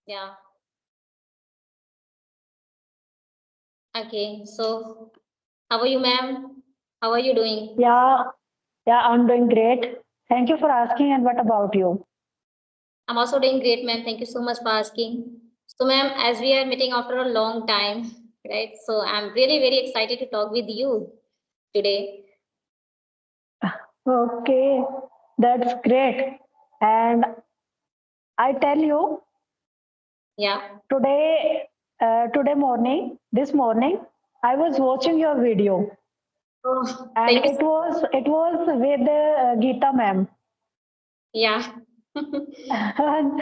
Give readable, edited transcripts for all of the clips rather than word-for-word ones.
Yeah. Okay. So, how are you, ma'am? How are you doing? Yeah, yeah, I'm doing great. Thank you for asking. And what about you? I'm also doing great, ma'am. Thank you so much for asking. So, ma'am, as we are meeting after a long time, right? So, I'm really very excited to talk with you today. Okay, that's great. And I tell you, Yeah. this morning, I was watching your video, Oh, and thank you. it was with Geeta ma'am, Yeah. and,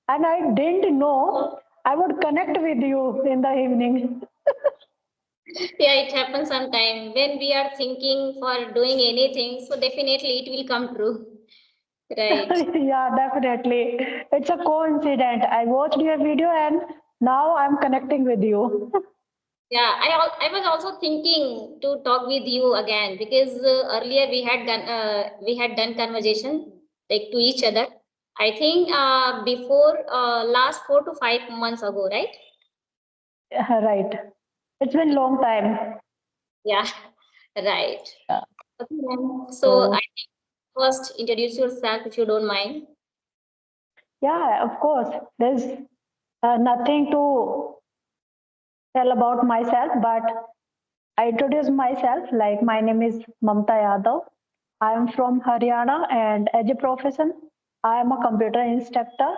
and I didn't know I would connect with you in the evening. Yeah, it happens sometime when we are thinking for doing anything. So, definitely it will come true. Right. Yeah, definitely. It's a coincidence. I watched your video, and now I'm connecting with you. Yeah, I was also thinking to talk with you again because earlier we had done conversation like to each other. I think before last 4 to 5 months ago, right? Right. It's been long time. Yeah, right. Yeah. Okay, ma'am. So I So think first introduce yourself if you don't mind. yeah, of course. There's nothing to tell about myself, but I introduce myself. Like my name is Mamta Yadav. I am from Haryana, and as a profession, I am a computer instructor.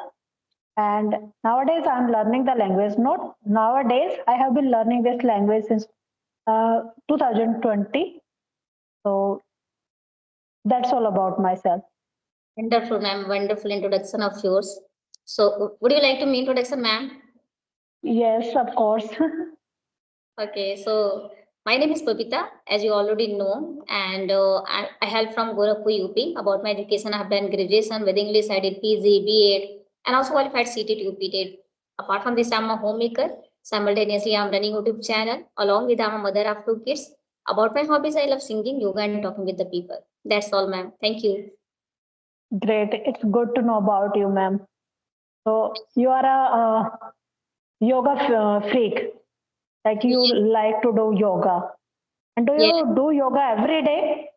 And nowadays, I'm learning the language. Not nowadays, I have been learning this language since 2020. So that's all about myself. Wonderful, ma'am. Wonderful introduction of yours. So would you like to me introduction, ma'am? Yes, of course. Okay, so my name is Babita, as you already know, and I hail from Gorakhpur, UP. About my education, I have done graduation with English. I did PG, B.Ed, and also qualified CT to PTED. Apart from this, I'm a homemaker. Simultaneously, I'm running YouTube channel along with I'm a mother of two kids. About my hobbies, I love singing, yoga, and talking with the people. That's all, ma'am. Thank you. Great. It's good to know about you, ma'am. So you are a yoga freak. Like you Yes, like to do yoga. And do yes. you do yoga every day?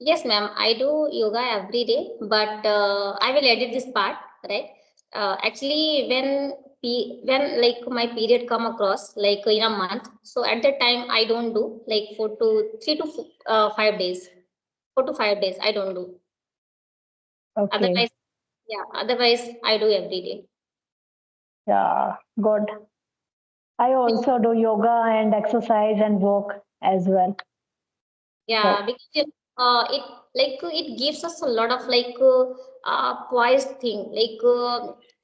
Yes, ma'am. I do yoga every day, but I will edit this part, right? Actually, when like my period come across like in a month, so at that time I don't do like 5 days, 4 to 5 days I don't do. Okay. Otherwise, yeah. Otherwise, I do every day. Yeah, good. I also do yoga and exercise and walk as well. Yeah, So because it like it gives us a lot of like poised thing, like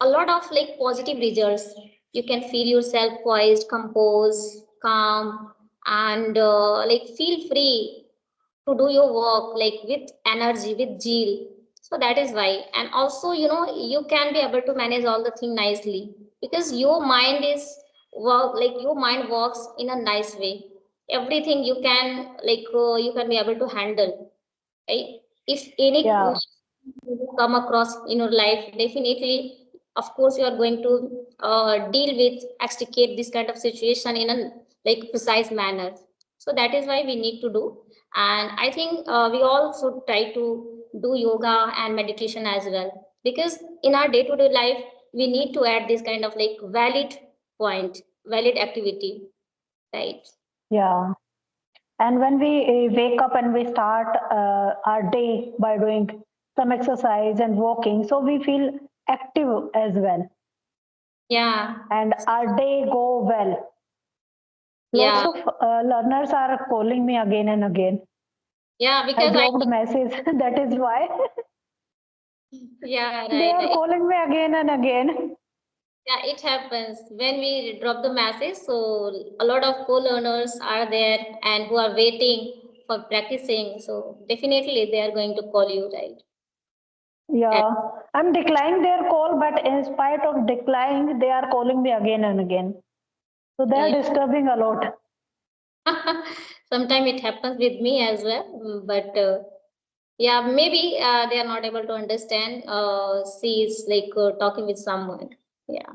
a lot of like positive results. You can feel yourself poised, composed, calm, and like feel free to do your work like with energy, with zeal. So that is why, and also you can be able to manage all the thing nicely because your mind is work like your mind works in a nice way. Everything you can like you can be able to handle, right? If any yeah, come across in your life, definitely of course you are going to deal with extricate this kind of situation in a like precise manner. So that is why we need to do, and I think we all should try to do yoga and meditation as well, because in our day to day life we need to add this kind of like valid point, valid activity, right? yeah. And when we wake up and we start our day by doing some exercise and walking, so we feel active as well, Yeah, and our day go well. Lots yeah, of learners are calling me again and again. yeah, I because I dropped message. That is why yeah, they right. are calling me again and again. Yeah, it happens when we drop the message. So a lot of co-learners are there and who are waiting for practicing. So definitely they are going to call you, right? And Yeah, I'm declining their call, but in spite of declining, they are calling me again and again. So they are yeah, disturbing a lot. sometimes it happens with me as well. But yeah, maybe they are not able to understand. She is like talking with someone. Yeah.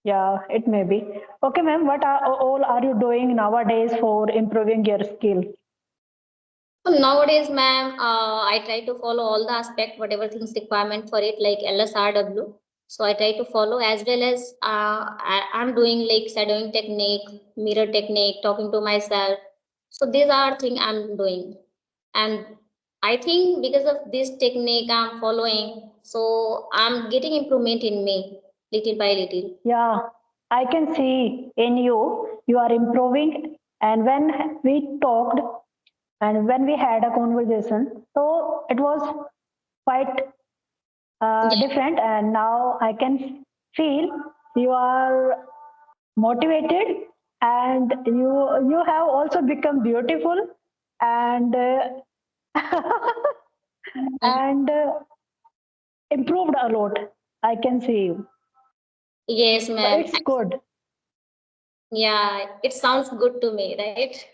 Yeah, it may be. Okay, ma'am, what are all are you doing nowadays for improving your skill? So nowadays, ma'am, I try to follow all the aspect, whatever things requirement for it, like LSRW. So I try to follow, as well as I'm doing like shadowing technique, mirror technique, talking to myself. So these are things I'm doing. And I think because of this technique I'm following, so I'm getting improvement in me little by little. Yeah, I can see in you, you are improving. And when we talked and when we had a conversation, so it was quite Yeah. different. And now I can feel you are motivated, and you have also become beautiful, and Mhm. and improved a lot. I can see you. Yes, So ma'am. it's good. Yeah, it sounds good to me, right?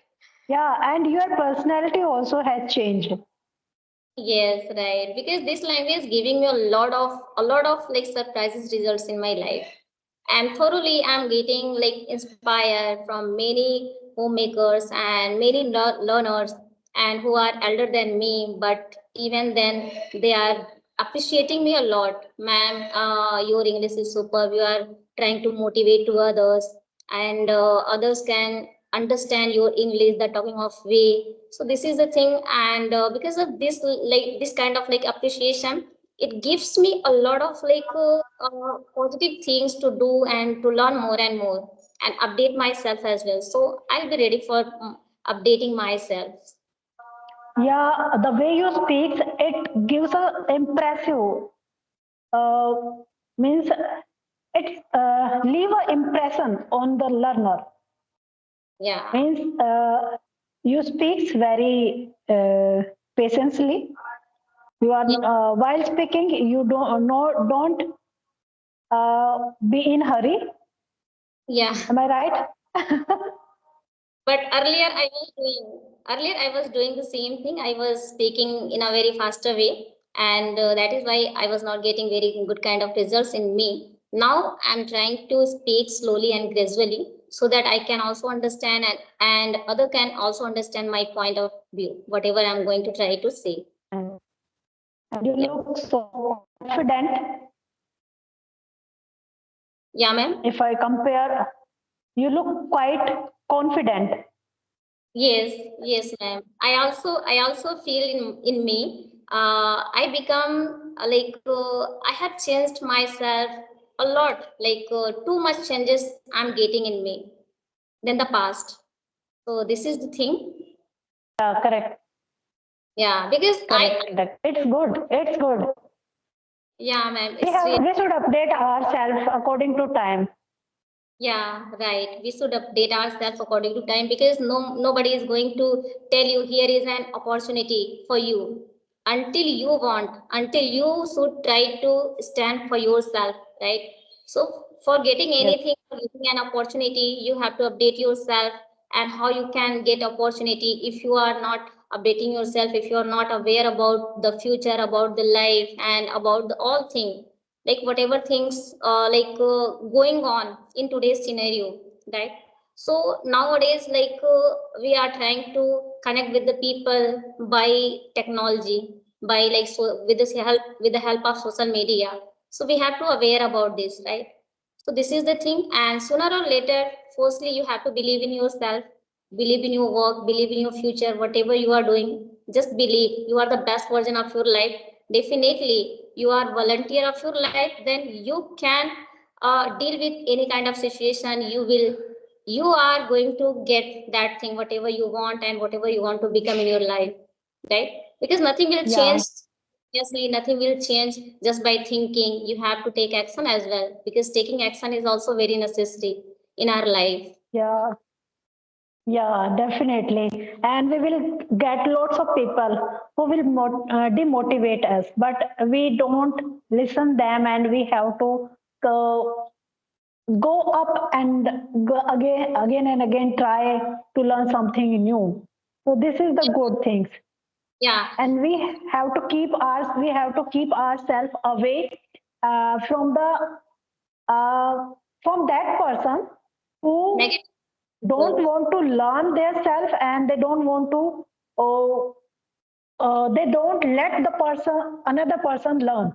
Yeah, and your personality also has changed. Yes, right. Because this language is giving me a lot of like surprises results in my life. And thoroughly I'm getting like inspired from many homemakers and many learners and who are elder than me, but even then they are appreciating me a lot. Ma'am, your English is superb. You are trying to motivate to others, and others can understand your English, the talking of way. So this is the thing, and because of this, like this kind of like appreciation, it gives me a lot of like positive things to do and to learn more and more and update myself as well. So I'll be ready for updating myself. Yeah, the way you speak, it gives a impressive, uh, means it leave a impression on the learner. Yeah. Means you speaks very patiently. You are Yeah. while speaking, you don't be in hurry. Yeah. Am I right? But earlier I was doing the same thing. I was speaking in a very faster way, and that is why I was not getting very good kind of results in me. Now I'm trying to speak slowly and gradually so that I can also understand and other can also understand my point of view, whatever I'm going to try to say. And you Yeah. look so confident. Yeah, ma'am. If I compare, you look quite confident. Yes, yes, ma'am. I also feel in me. I become I have changed myself a lot. Too much changes I'm getting in me than the past. So this is the thing. Correct, Yeah, because correct, correct. It's good. It's good. yeah, ma'am. We It's have really. we should update ourselves according to time. Yeah, right. We should update ourselves according to time because nobody is going to tell you here is an opportunity for you until you want, until you should try to stand for yourself, right? So for getting Yes. anything, for getting an opportunity, you have to update yourself and how you can get opportunity if you are not updating yourself, if you are not aware about the future, about the life and about the all things like whatever things going on in today's scenario, right? So nowadays we are trying to connect with the people by technology, by with the help of social media. So we have to aware about this, right? So this is the thing, and sooner or later, firstly you have to believe in yourself, believe in your work, believe in your future, whatever you are doing. Just believe you are the best version of your life. Definitely you are volunteer of your life, then you can deal with any kind of situation. You are going to get that thing whatever you want and whatever you want to become in your life, right? Because nothing will Yeah. change. Yes, nothing will change just by thinking. You have to take action as well, because taking action is also very necessary in our life. Yeah. Yeah, definitely. And we will get lots of people who will demotivate us, but we don't listen them, and we have to go, go up and go again and again try to learn something new. So this is the good things. Yeah. And we have to keep ourselves away from the from that person who Negative. don't want to learn their self, and they don't want to, oh, they don't let the person, another person learn.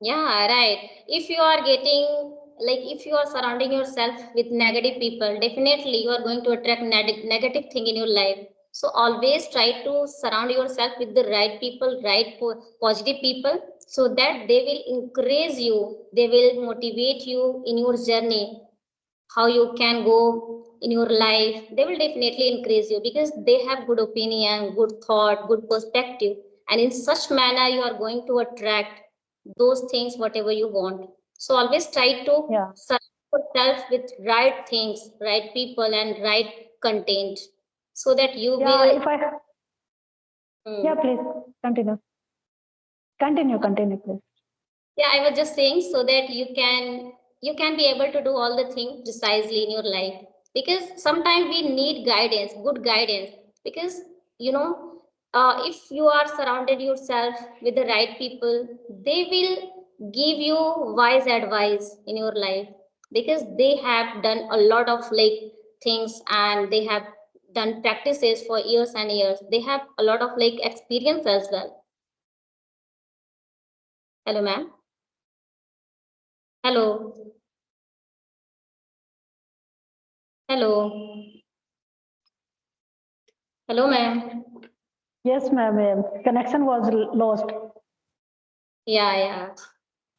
Yeah, right. If you are getting, like, if you are surrounding yourself with negative people, definitely you are going to attract negative thing in your life. So always try to surround yourself with the right people, right positive people, so that they will encourage you, they will motivate you in your journey, how you can go in your life. They will definitely encourage you because they have good opinion, good thought, good perspective, and in such manner you are going to attract those things whatever you want. So always try to Yeah. surround yourself with right things, right people, and right content, so that you Yeah, will. if I, yeah, Hmm. please continue. Continue, please. Yeah, I was just saying, so that you can be able to do all the things precisely in your life, because sometimes we need guidance, good guidance, because you know if you are surrounded yourself with the right people, they will give you wise advice in your life, because they have done a lot of like things, and they have done practices for years and years. They have a lot of like experience as well. Hello, ma'am. Hello. Hello. Hello, ma'am. Yes, ma'am. Connection was lost. Yeah, yeah,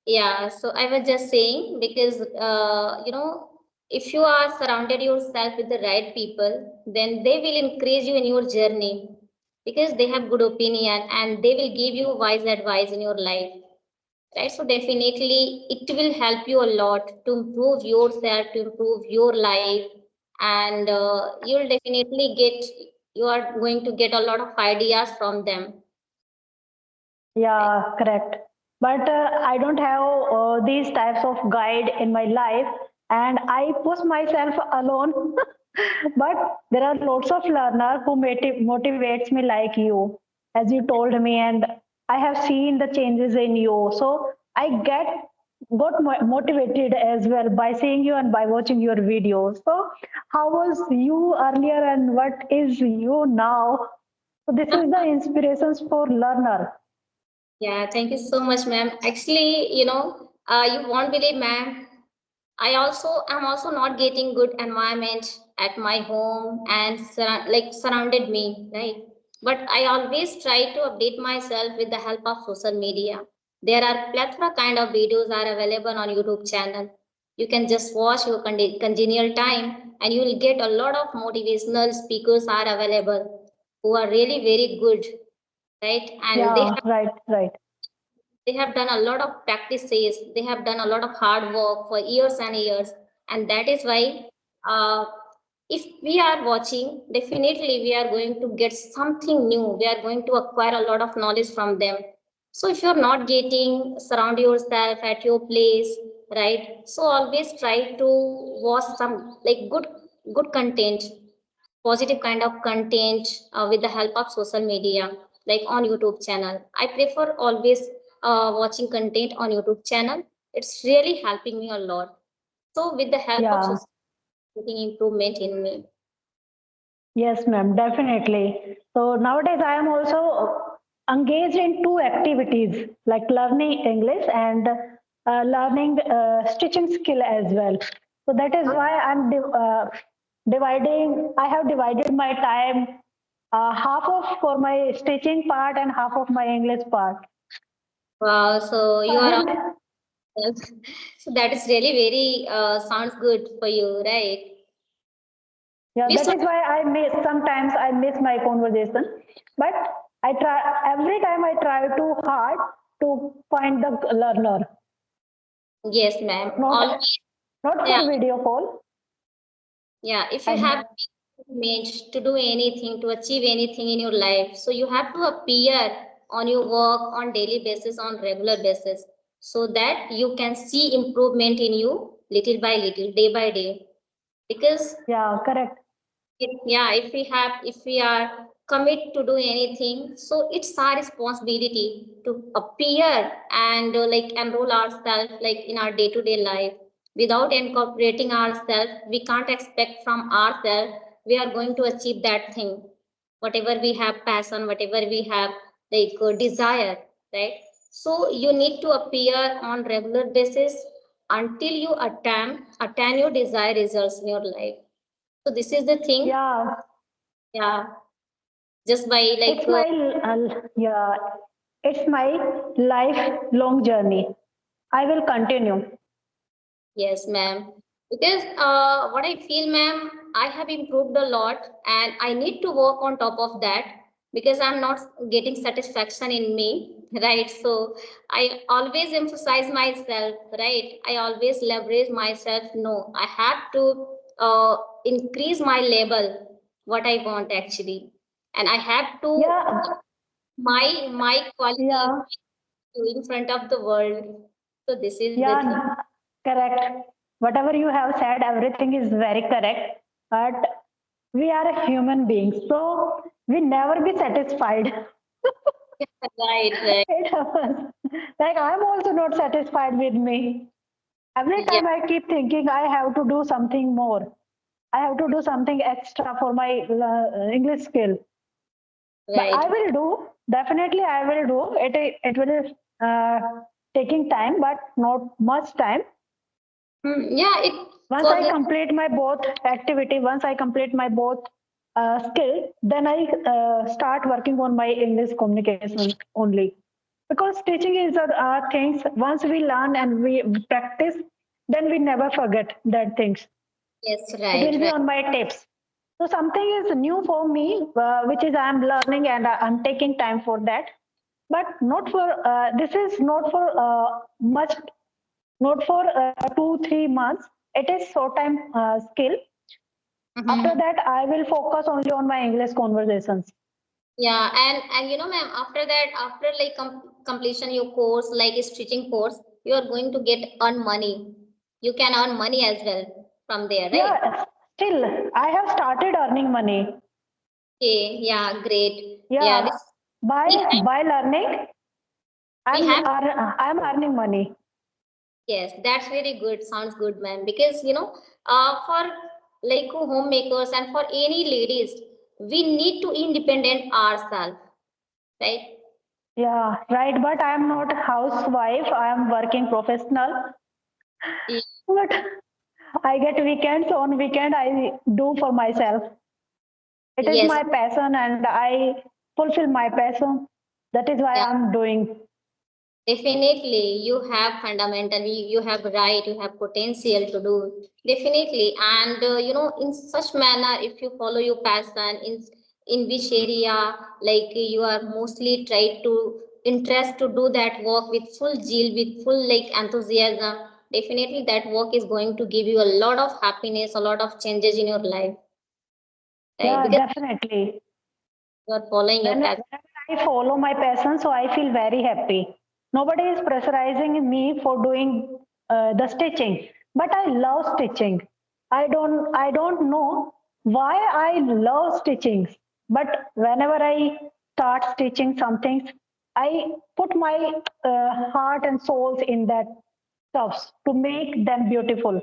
yeah. So I was just saying, because if you are surrounded yourself with the right people, then they will encourage you in your journey, because they have good opinion and they will give you wise advice in your life, right? So definitely it will help you a lot to improve yourself, to improve your life, and you'll definitely get, you are going to get a lot of ideas from them. Yeah, correct. But I don't have these types of guide in my life, and I push myself alone. But there are lots of learners who motivates me like you, as you told me, and I have seen the changes in you. So I got motivated as well by seeing you and by watching your videos. So how was you earlier, and what is you now? So this is the inspirations for learner. Yeah, thank you so much, ma'am. Actually, you won't believe, ma'am. I'm also not getting good environment at my home and surrounded me, right? But I always try to update myself with the help of social media. There are plethora kind of videos are available on YouTube channel. You can just watch your congenial time, and you will get a lot of motivational speakers are available who are really very good, right? And Yeah, right, right. they have done a lot of practices, they have done a lot of hard work for years and years, and that is why uh, if we are watching, definitely we are going to get something new, we are going to acquire a lot of knowledge from them. So if you're not getting, surround yourself at your place, right? So always try to watch some like good content, positive kind of content with the help of social media, like on YouTube channel. I prefer always watching content on YouTube channel. It's really helping me a lot. So with the help of Yeah, social media, improvement in me. yes, ma'am, definitely. So nowadays I am also engaged in two activities like learning English and learning stitching skill as well. So that is why I'm dividing, I have divided my time, half of for my stitching part and half of my English part. Wow, so you are Every, on. So that is really very sounds good for you, right? yeah, We that should. is why I miss, sometimes I miss my conversation, but I try, every time I try too hard to find the learner, Yes, ma'am. not Always. not Yeah, for video call. yeah. If you And have image to do anything, to achieve anything in your life, so you have to appear on your work on daily basis, on regular basis, so that you can see improvement in you little by little, day by day. Because yeah, correct. yeah, if we are commit to do anything. So it's our responsibility to appear and like enroll ourselves like in our day-to-day life. Without incorporating ourselves, we can't expect from ourselves we are going to achieve that thing. Whatever we have passion, whatever we have like desire, right? So you need to appear on regular basis until you attain your desired results in your life. So this is the thing. Yeah, Yeah, just by like it's my yeah, it's my lifelong journey. I will continue. yes, ma'am. Because what I feel, ma'am, I have improved a lot and I need to work on top of that because I'm not getting satisfaction in me, right? So I always emphasize myself, right? I always leverage myself. No, I have to increase my level, what I want actually. And I have to Yeah, my quality yeah, in front of the world. So this is the thing. yeah, correct. Whatever you have said, everything is very correct. But we are a human beings, so we never be satisfied. Right, right. It happens. Like I'm also not satisfied with me. Every Yeah, time I keep thinking I have to do something more. I have to do something extra for my English skill. But right. I will do. Definitely, I will do. It will taking time, but not much time. Yeah, it Once for I the complete my both activity, once I complete my both skill, then I start working on my English communication only. Because teaching is things once we learn and we practice, then we never forget that things. yes, It right, will be right. on my tips. So something is new for me, which is I'm learning and I'm taking time for that. But not for this is not for much, not for 2 3 months. It is short time skill. After Mm-hmm. that, I will focus only on my English conversations. Yeah, and you know, ma'am, after that, after like completion your course, like a stitching course, you are going to get earn money. You can earn money as well from there, right? Yeah, still I have started earning money. Okay, yeah, great. Yeah, Yeah, this we have by learning, we have I'm earning money. yes, that's very good. Sounds good, ma'am. Because you know, for like homemakers and for any ladies, we need to independent ourselves, right? Yeah, right. But I am not housewife. I am working professional. But I get weekends. On weekend, I do for myself. It is Yes, my passion, and I fulfill my passion. That is why yeah, I'm doing. definitely. You have fundamentally, you have right, you have potential to do. Definitely. And you know, in such manner, if you follow your passion in which area, like you are mostly try to interest to do that work with full zeal, with full like enthusiasm, definitely that work is going to give you a lot of happiness, a lot of changes in your life, right? Yeah, Because definitely. you are following your passion. Whenever I follow my passion, so I feel very happy. Nobody is pressurizing me for doing the stitching, but I love stitching. I don't know why I love stitching, but whenever I start stitching something, I put my heart and souls in that stuffs to make them beautiful.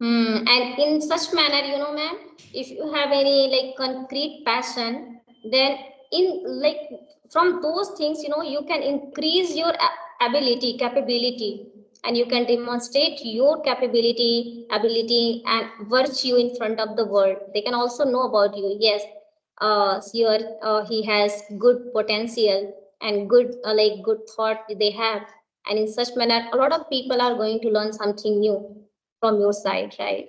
And in such manner, you know, ma'am, if you have any like concrete passion, then in like from those things, you know, you can increase your ability, capability, and you can demonstrate your capability, ability, and virtue in front of the world. They can also know about you. Yes, he has good potential and good like good thought they have, and in such manner, a lot of people are going to learn something new from your side, right?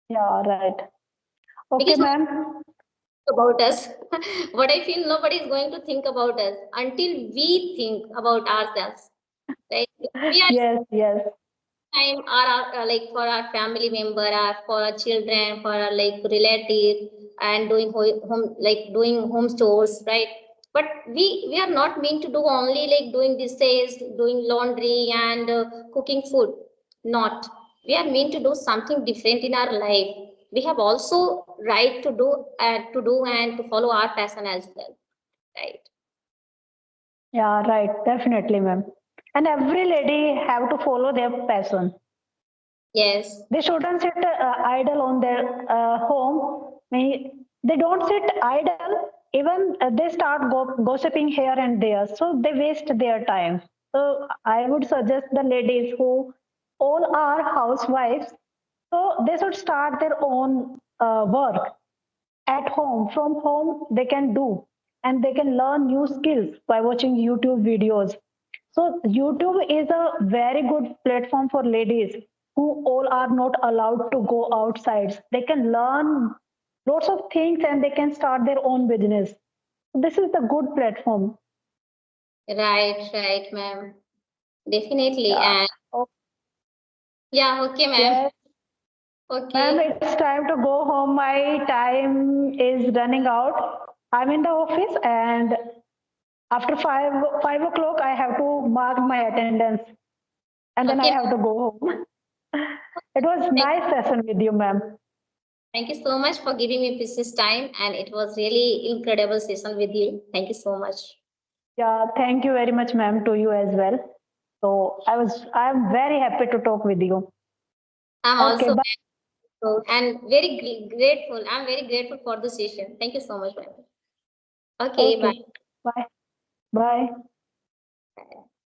Yeah, right. Okay, Because ma'am. about us, what I feel nobody is going to think about us until we think about ourselves, right? We are Yes, yes. time our like for our family member, our for our children, for our like relative, and doing home like doing home stores, right? But we are not meant to do only like doing dishes, doing laundry, and cooking food. Not. We are meant to do something different in our life. we have also right to do and to follow our passion as well, right? Yeah, right. Definitely, ma'am. And every lady have to follow their passion. Yes. They shouldn't sit idle on their home. They don't sit idle. Even they start gossiping here and there. So they waste their time. So I would suggest the ladies who all are housewives. So they should start their own work at home. From home, they can do, and they can learn new skills by watching YouTube videos. So YouTube is a very good platform for ladies who all are not allowed to go outside. They can learn lots of things and they can start their own business. This is the good platform. Right, ma'am. Definitely. Yeah. And Oh, yeah, okay, ma'am. yes, ma'am, Okay. it's time to go home. My time is running out. I'm in the office, and after 5 o'clock, I have to mark my attendance, and then I Okay, have to go home. It was thank, nice session with you, ma'am. thank you so much for giving me precious time, and it was really incredible session with you. Thank you so much. Yeah, thank you very much, ma'am, to you as well. So I'm very happy to talk with you. I'm Okay, also bye. grateful and very grateful. I'm very grateful for the session. Thank you so much, ma'am. Okay, Okay, bye. bye. Bye.